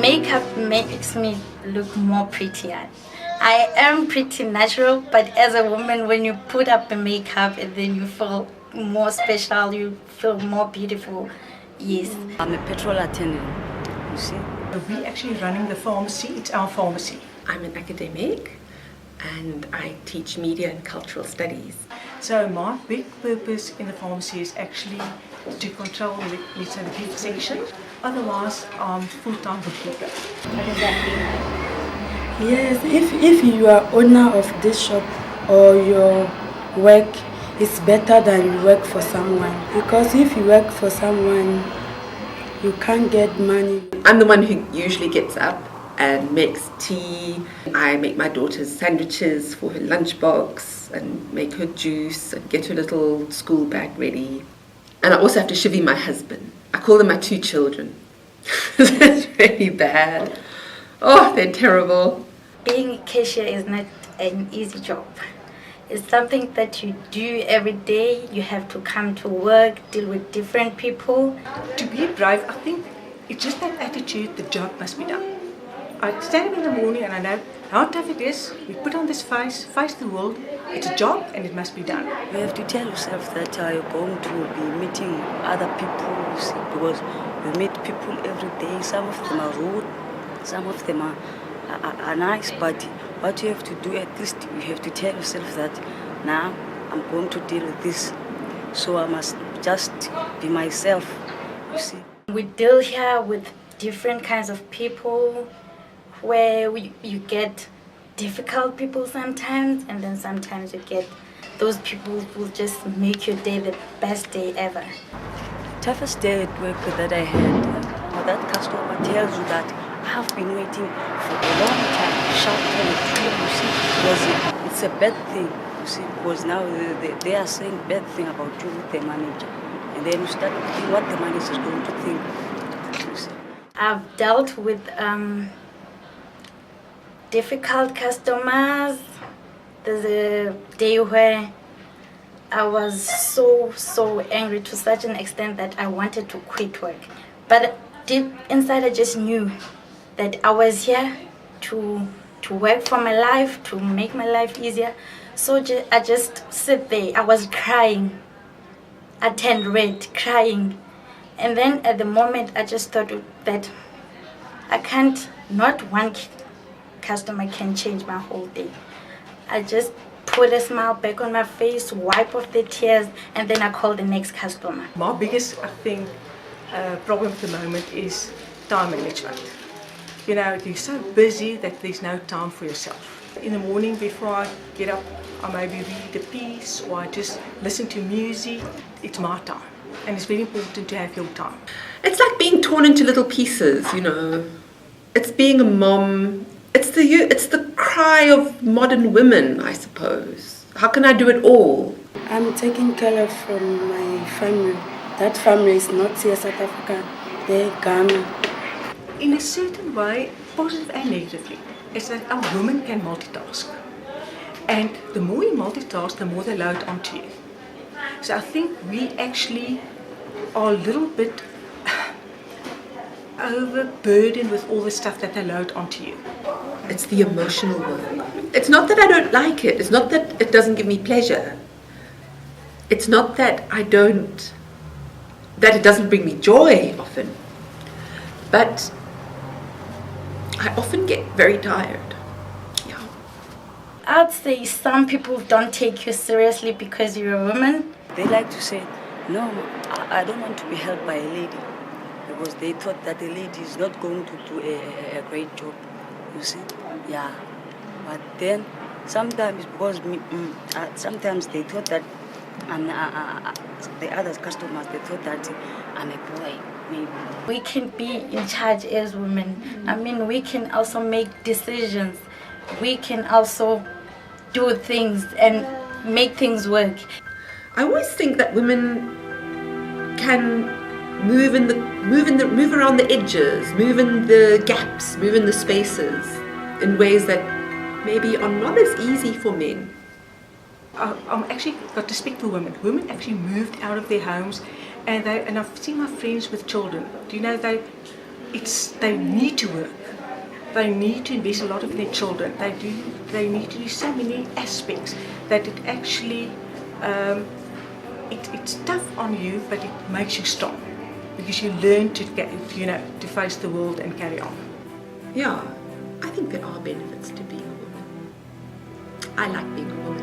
Makeup makes me look more prettier. I am pretty natural, but as a woman, when you put up the makeup and then you feel more special, you feel more beautiful. Yes. I'm a petrol attendant, you see. We're actually running the pharmacy. It's our pharmacy. I'm an academic and I teach media and cultural studies. So my big purpose in the pharmacy is actually to control the gift section. Otherwise, I'm full-time bookkeeper. Yes, if you are owner of this shop or your work, it's better than you work for someone. Because if you work for someone, you can't get money. I'm the one who usually gets up and makes tea. I make my daughter's sandwiches for her lunchbox and make her juice and get her little school bag ready. And I also have to chivvy my husband. I call them my two children. It's really bad. Oh, they're terrible. Being a cashier is not an easy job. It's something that you do every day. You have to come to work, deal with different people. To be brave, I think it's just that attitude, the job must be done. I stand up in the morning and I know how tough it is. We put on this face the world. It's a job and it must be done. You have to tell yourself that you're going to be meeting other people, you see, because you meet people every day. Some of them are rude, some of them are nice, but what you have to do, at least you have to tell yourself that now I'm going to deal with this, so I must just be myself, you see. We deal here with different kinds of people where you get difficult people sometimes, and then sometimes you get those people who just make your day the best day ever. Toughest day at work that I had, that customer tells you that I have been waiting for a long time, shouting at you, you see, because it's a bad thing, you see, because now they are saying bad thing about you with the manager, and then you start thinking what the manager is going to think, you see. I've dealt with difficult customers. There's a day where I was so angry to such an extent that I wanted to quit work. But deep inside I just knew that I was here to work for my life, to make my life easier. So I just sit there. I was crying. I turned red, crying. And then at the moment I just thought that I can't, not one customer can change my whole day. I just put a smile back on my face, wipe off the tears, and then I call the next customer. My biggest, I think, problem at the moment is time management. You know, you're so busy that there's no time for yourself. In the morning before I get up, I maybe read a piece or I just listen to music. It's my time, and it's very important to have your time. It's like being torn into little pieces, you know. It's being a mom. It's the cry of modern women, I suppose. How can I do it all? I'm taking care of from my family. That family is not here, South Africa. They're Ghana. In a certain way, positive and negatively, is that our women can multitask. And the more you multitask, the more they load onto you. So I think we actually are a little bit overburdened with all the stuff that they load onto you. It's the emotional work. It's not that I don't like it. It's not that it doesn't give me pleasure. It's not that that it doesn't bring me joy often. But I often get very tired. Yeah. I'd say some people don't take you seriously because you're a woman. They like to say, no, I don't want to be helped by a lady, because they thought that a lady is not going to do a great job, you see? Yeah. But then sometimes, because sometimes they thought that the other customers, they thought that I'm a boy, maybe. We can be in charge as women. I mean, we can also make decisions. We can also do things and make things work. I always think that women can move around the edges, move in the gaps, move in the spaces in ways that maybe are not as easy for men. I'm actually got to speak to women. Women actually moved out of their homes, and I've seen my friends with children. Do you know, they they need to work. They need to invest a lot of their children. They need to do so many aspects that it actually it's tough on you, but it makes you strong because you learn to to face the world and carry on. Yeah, I think there are benefits to being a woman. I like being a woman.